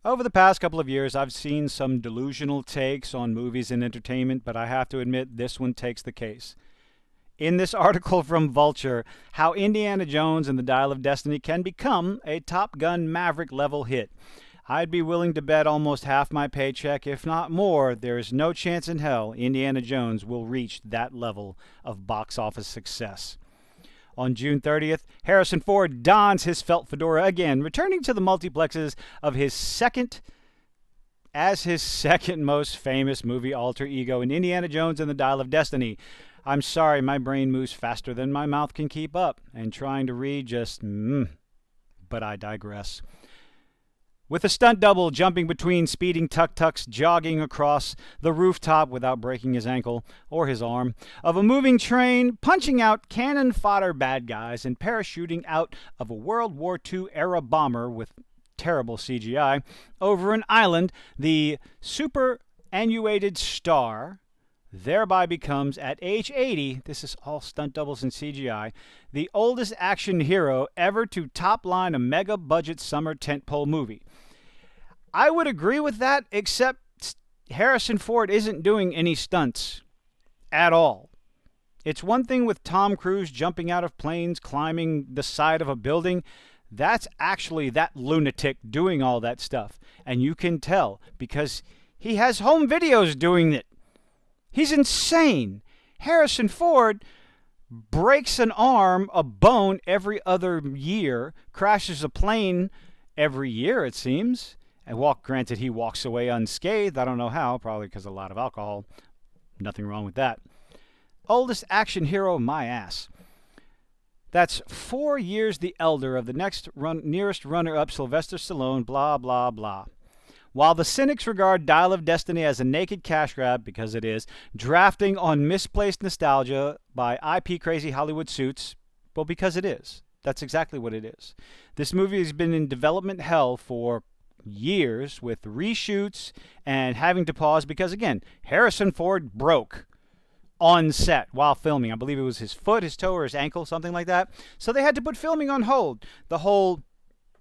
Over the past couple of years, I've seen some delusional takes on movies and entertainment, but I have to admit this one takes the case. In this article from Vulture, how Indiana Jones and the Dial of Destiny can become a Top Gun Maverick level hit. I'd be willing to bet almost half my paycheck, if not more, there is no chance in hell Indiana Jones will reach that level of box office success. On June 30th, Harrison Ford dons his felt fedora again, returning to the multiplexes of his second most famous movie alter ego in Indiana Jones and the Dial of Destiny. I'm sorry, my brain moves faster than my mouth can keep up, and trying to read just but I digress. With a stunt double jumping between speeding tuk-tuks, jogging across the rooftop without breaking his ankle or his arm, of a moving train, punching out cannon fodder bad guys, and parachuting out of a World War II-era bomber with terrible CGI over an island, the superannuated star thereby becomes, at age 80, this is all stunt doubles and CGI, the oldest action hero ever to top-line a mega-budget summer tentpole movie. I would agree with that, except Harrison Ford isn't doing any stunts at all. It's one thing with Tom Cruise jumping out of planes, climbing the side of a building. That's actually that lunatic doing all that stuff. And you can tell because he has home videos doing it. He's insane. Harrison Ford breaks an arm, a bone every other year, crashes a plane every year, it seems. And granted, he walks away unscathed. I don't know how, probably because of a lot of alcohol. Nothing wrong with that. Oldest action hero, my ass. That's 4 years the elder of the nearest runner-up, Sylvester Stallone, blah, blah, blah. While the cynics regard Dial of Destiny as a naked cash grab, because it is, drafting on misplaced nostalgia by IP-crazy Hollywood suits, well, because it is. That's exactly what it is. This movie has been in development hell for years with reshoots and having to pause because, again, Harrison Ford broke on set while filming. I believe it was his foot, his toe, or his ankle, something like that. So they had to put filming on hold. The whole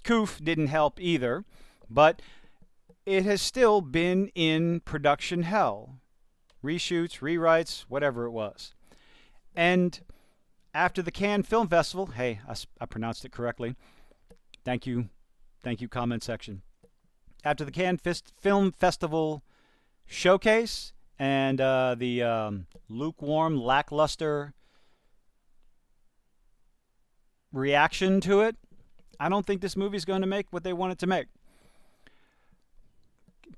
coof didn't help either, but it has still been in production hell. Reshoots, rewrites, whatever it was. And after the Cannes Film Festival, hey, I pronounced it correctly. Thank you, comment section. After the Cannes Film Festival showcase and the lukewarm, lackluster reaction to it, I don't think this movie is going to make what they want it to make.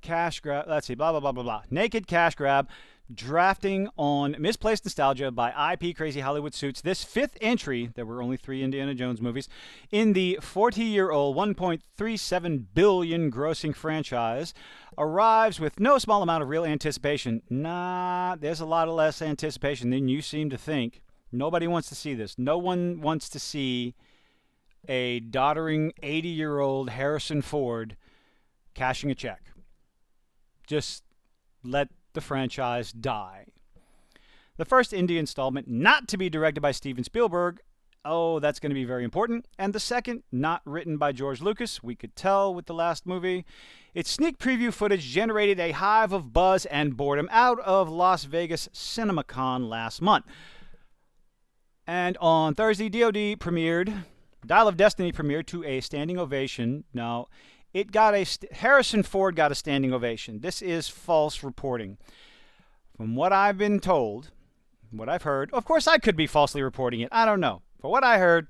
Cash grab, let's see, blah, blah, blah, blah, blah. Naked cash grab, drafting on misplaced nostalgia by IP Crazy Hollywood suits. This fifth entry, there were only 3 Indiana Jones movies, in the 40-year-old $1.37 billion grossing franchise, arrives with no small amount of real anticipation. Nah, there's a lot of less anticipation than you seem to think. Nobody wants to see this. No one wants to see a doddering 80-year-old Harrison Ford cashing a check. Just let the franchise die. The first Indy installment, not to be directed by Steven Spielberg. Oh, that's going to be very important. And the second, not written by George Lucas. We could tell with the last movie. Its sneak preview footage generated a hive of buzz and boredom out of Las Vegas CinemaCon last month. And on Thursday, Dial of Destiny premiered to a standing ovation. Now, Harrison Ford got a standing ovation. This is false reporting. From what I've been told, what I've heard, of course I could be falsely reporting it. I don't know. For what I heard,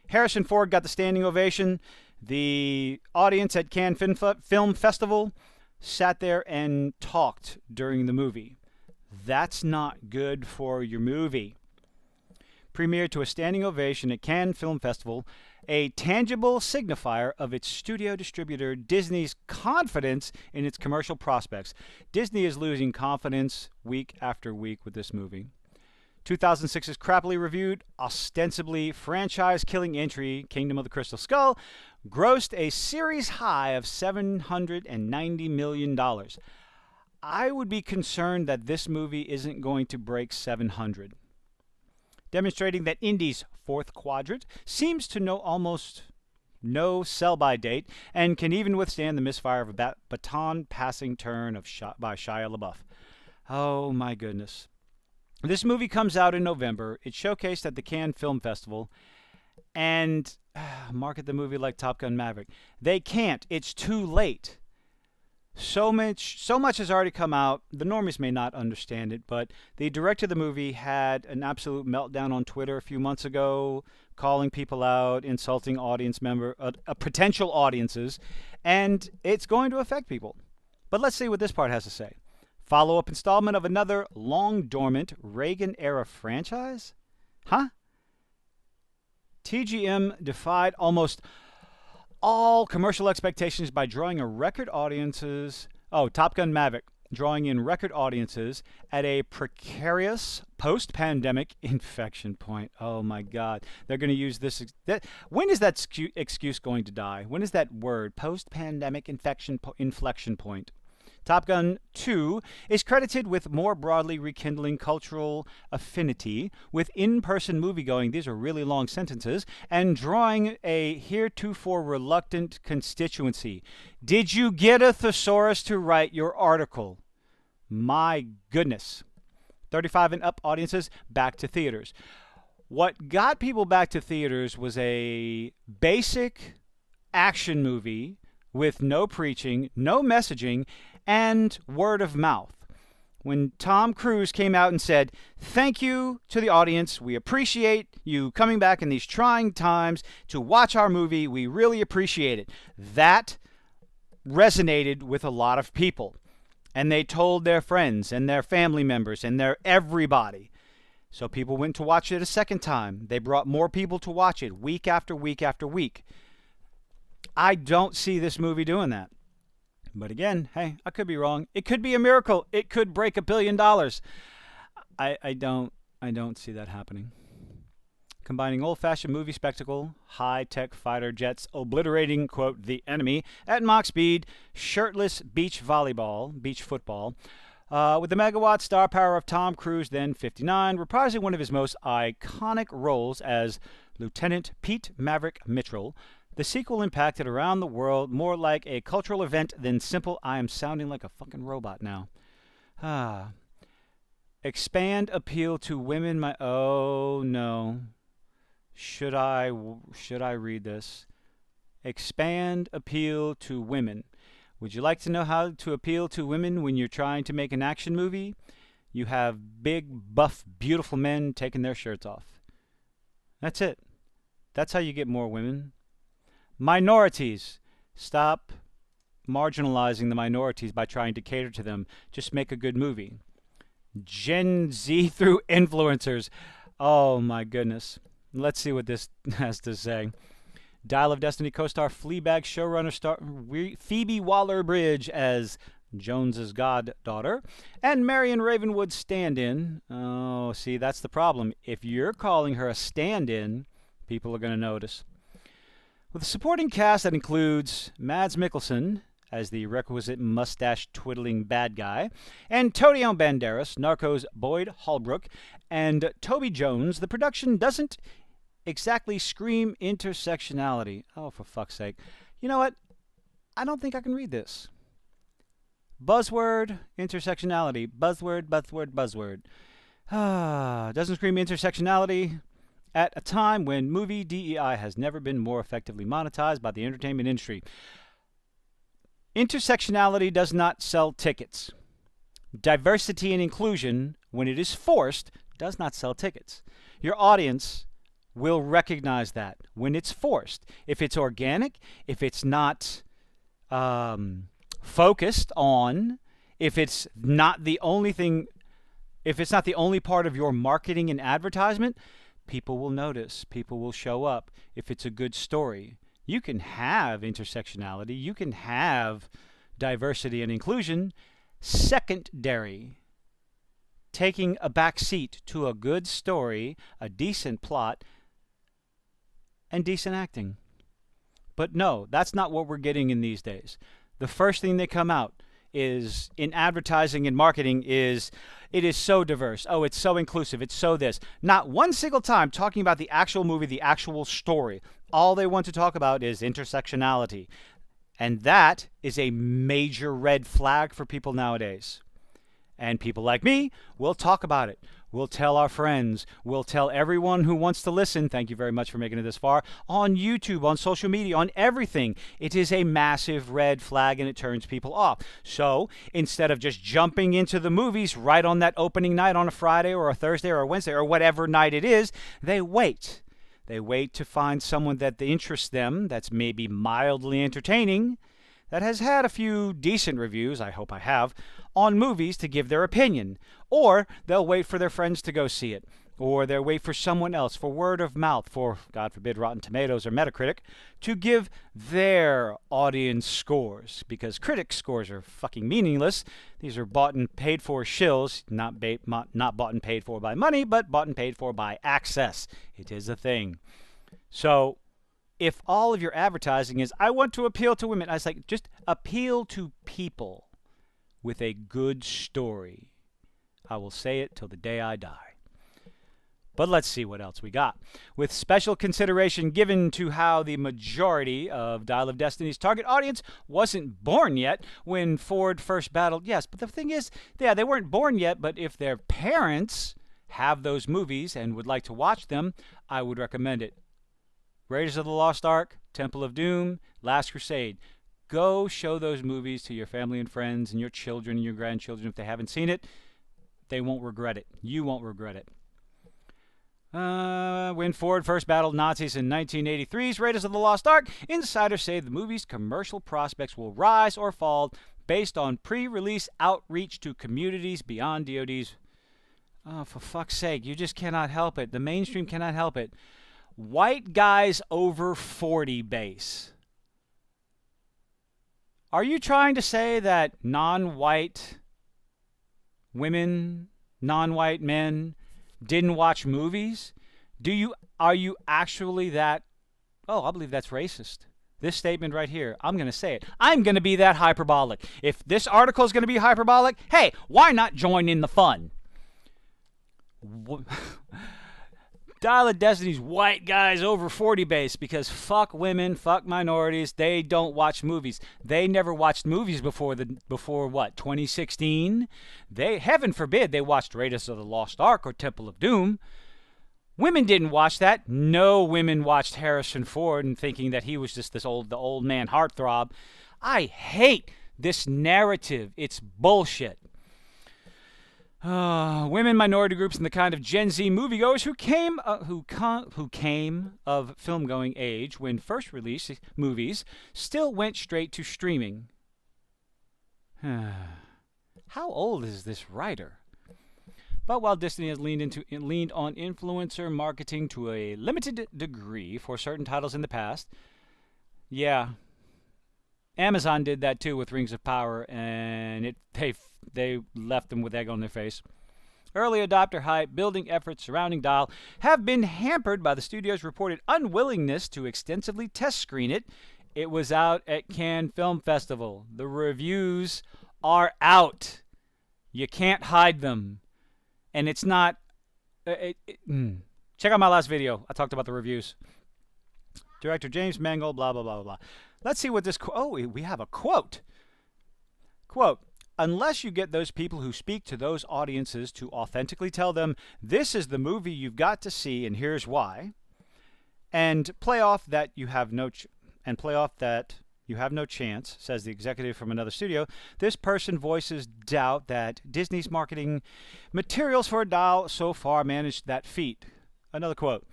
Harrison Ford got the standing ovation. The audience at Cannes Film Festival sat there and talked during the movie. That's not good for your movie. Premiered to a standing ovation at Cannes Film Festival, a tangible signifier of its studio distributor Disney's confidence in its commercial prospects. Disney is losing confidence week after week with this movie. 2006's crappily reviewed, ostensibly franchise-killing entry, Kingdom of the Crystal Skull, grossed a series high of $790 million. I would be concerned that this movie isn't going to break 700. Demonstrating that Indy's fourth quadrant seems to know almost no sell-by date, and can even withstand the misfire of a baton-passing turn by Shia LaBeouf. Oh my goodness. This movie comes out in November. It's showcased at the Cannes Film Festival, and market the movie like Top Gun Maverick. They can't. It's too late. So much has already come out. The normies may not understand it, but the director of the movie had an absolute meltdown on Twitter a few months ago, calling people out, insulting potential audiences, and it's going to affect people. But let's see what this part has to say. Follow-up installment of another long-dormant Reagan-era franchise? Huh? TGM defied almost all commercial expectations by drawing in record audiences. Oh, Top Gun Maverick, drawing in record audiences at a precarious post-pandemic inflection point. Oh my God. They're going to use this. When is that excuse going to die? When is that word, post-pandemic inflection point? Top Gun 2 is credited with more broadly rekindling cultural affinity with in-person moviegoing. These are really long sentences. And drawing a heretofore reluctant constituency. Did you get a thesaurus to write your article? My goodness. 35 and up audiences back to theaters. What got people back to theaters was a basic action movie with no preaching, no messaging, and word of mouth. When Tom Cruise came out and said, "Thank you to the audience. We appreciate you coming back in these trying times to watch our movie. We really appreciate it." That resonated with a lot of people. And they told their friends and their family members and their everybody. So people went to watch it a second time. They brought more people to watch it week after week after week. I don't see this movie doing that. But again, hey, I could be wrong. It could be a miracle. It could break $1 billion. I don't see that happening. Combining old-fashioned movie spectacle, high-tech fighter jets obliterating, quote, the enemy at Mach speed, shirtless beach football, with the megawatt star power of Tom Cruise, then 59, reprising one of his most iconic roles as Lieutenant Pete Maverick Mitchell. The sequel impacted around the world more like a cultural event than simple. I am sounding like a fucking robot now. Expand appeal to women. Oh no. Should I read this? Expand appeal to women. Would you like to know how to appeal to women when you're trying to make an action movie? You have big, buff, beautiful men taking their shirts off. That's it. That's how you get more women. Minorities. Stop marginalizing the minorities by trying to cater to them. Just make a good movie. Gen Z through influencers. Oh my goodness. Let's see what this has to say. Dial of Destiny co-star Fleabag showrunner Phoebe Waller-Bridge as Jones's goddaughter, and Marion Ravenwood stand-in. Oh, see, that's the problem. If you're calling her a stand-in, people are going to notice. With a supporting cast that includes Mads Mikkelsen as the requisite mustache-twiddling bad guy, Antonio Banderas, Narcos' Boyd Holbrook, and Toby Jones, the production doesn't exactly scream intersectionality. Oh, for fuck's sake. You know what? I don't think I can read this. Buzzword, intersectionality. Buzzword, buzzword, buzzword. Doesn't scream intersectionality at a time when movie DEI has never been more effectively monetized by the entertainment industry. Intersectionality does not sell tickets. Diversity and inclusion, when it is forced, does not sell tickets. Your audience will recognize that when it's forced. If it's organic, if it's not focused on, if it's not the only thing, if it's not the only part of your marketing and advertisement, people will notice, people will show up. If it's a good story, you can have intersectionality, you can have diversity and inclusion, secondary, taking a back seat to a good story, a decent plot, and decent acting. But no, that's not what we're getting in these days. The first thing they come out is in advertising and marketing is it is so diverse. Oh, it's so inclusive. It's so this. Not one single time talking about the actual movie, the actual story. All they want to talk about is intersectionality. And that is a major red flag for people nowadays. And people like me will talk about it. We'll tell our friends. We'll tell everyone who wants to listen, thank you very much for making it this far, on YouTube, on social media, on everything. It is a massive red flag and it turns people off. So instead of just jumping into the movies right on that opening night on a Friday or a Thursday or a Wednesday or whatever night it is, they wait. They wait to find someone that interests them, that's maybe mildly entertaining, that has had a few decent reviews, I hope I have, on movies to give their opinion. Or they'll wait for their friends to go see it. Or they'll wait for someone else, for word of mouth, for, God forbid, Rotten Tomatoes or Metacritic, to give their audience scores. Because critics' scores are fucking meaningless. These are bought and paid for shills, not bought and paid for by money, but bought and paid for by access. It is a thing. So if all of your advertising is, I want to appeal to women, I was like, just appeal to people with a good story. I will say it till the day I die. But let's see what else we got. With special consideration given to how the majority of Dial of Destiny's target audience wasn't born yet when Ford first battled. Yes, but the thing is, yeah, they weren't born yet, but if their parents have those movies and would like to watch them, I would recommend it. Raiders of the Lost Ark, Temple of Doom, Last Crusade. Go show those movies to your family and friends and your children and your grandchildren if they haven't seen it. They won't regret it. You won't regret it. When Ford first battled Nazis in 1983's Raiders of the Lost Ark, insiders say the movie's commercial prospects will rise or fall based on pre-release outreach to communities beyond DoD's. Oh, for fuck's sake, you just cannot help it. The mainstream cannot help it. White guys over 40 base. Are you trying to say that non-white women, non-white men didn't watch movies? Are you actually that? Oh, I believe that's racist. This statement right here, I'm going to say it. I'm going to be that hyperbolic. If this article is going to be hyperbolic, hey, why not join in the fun? Dial of Destiny's white guys over 40 base because fuck women, fuck minorities. They don't watch movies. They never watched movies before what, 2016? Heaven forbid they watched Raiders of the Lost Ark or Temple of Doom. Women didn't watch that. No women watched Harrison Ford and thinking that he was just the old man heartthrob. I hate this narrative. It's bullshit. Women, minority groups, and the kind of Gen Z moviegoers who came of film-going age when first released movies still went straight to streaming. How old is this writer? But while Disney has leaned on influencer marketing to a limited degree for certain titles in the past, yeah, Amazon did that too with Rings of Power, and they left them with egg on their face. Early adopter hype, building efforts surrounding Dial have been hampered by the studio's reported unwillingness to extensively test screen it. It was out at Cannes Film Festival. The reviews are out. You can't hide them. And it's not... Check out my last video. I talked about the reviews. Director James Mangold, blah, blah, blah, blah. Let's see what this... we have a quote. Quote, unless you get those people who speak to those audiences to authentically tell them, this is the movie you've got to see and here's why, and play off that you have no chance, says the executive from another studio, this person voices doubt that Disney's marketing materials for Dial so far managed that feat. Another quote.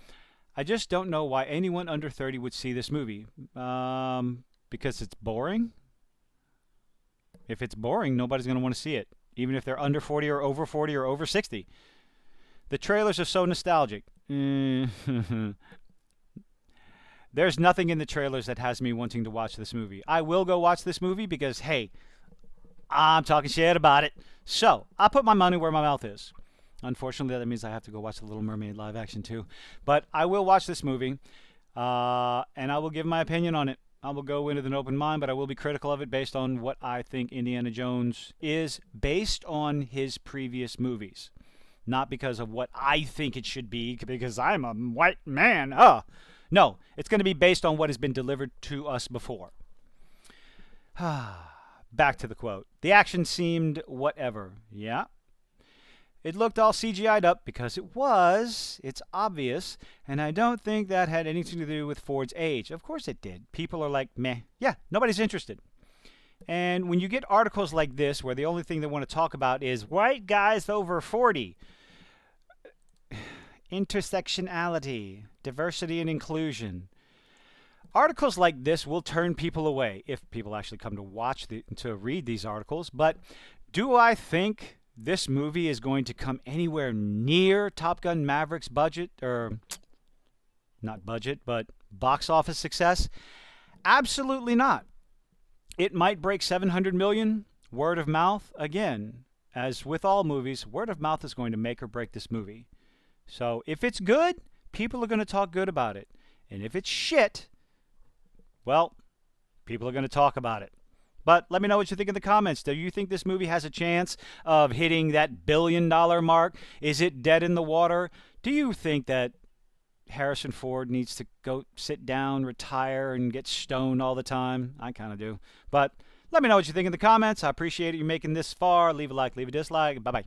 I just don't know why anyone under 30 would see this movie. Because it's boring? If it's boring, nobody's going to want to see it, even if they're under 40 or over 60. The trailers are so nostalgic. There's nothing in the trailers that has me wanting to watch this movie. I will go watch this movie because, hey, I'm talking shit about it. So, I'll put my money where my mouth is. Unfortunately, that means I have to go watch The Little Mermaid live action too. But I will watch this movie, and I will give my opinion on it. I will go in with an open mind, but I will be critical of it based on what I think Indiana Jones is based on his previous movies. Not because of what I think it should be, because I'm a white man. No, it's going to be based on what has been delivered to us before. Back to the quote. The action seemed whatever. Yeah. It looked all CGI'd up because it was. It's obvious. And I don't think that had anything to do with Ford's age. Of course it did. People are like, meh. Yeah, nobody's interested. And when you get articles like this where the only thing they want to talk about is white guys over 40, intersectionality, diversity and inclusion, articles like this will turn people away if people actually come to read these articles. But do I think this movie is going to come anywhere near Top Gun Maverick's budget, or not budget, but box office success? Absolutely not. It might break 700 million. Word of mouth, again, as with all movies, word of mouth is going to make or break this movie. So if it's good, people are going to talk good about it. And if it's shit, well, people are going to talk about it. But let me know what you think in the comments. Do you think this movie has a chance of hitting that $1 billion mark? Is it dead in the water? Do you think that Harrison Ford needs to go sit down, retire, and get stoned all the time? I kind of do. But let me know what you think in the comments. I appreciate it. You making this far. Leave a like, leave a dislike. Bye-bye.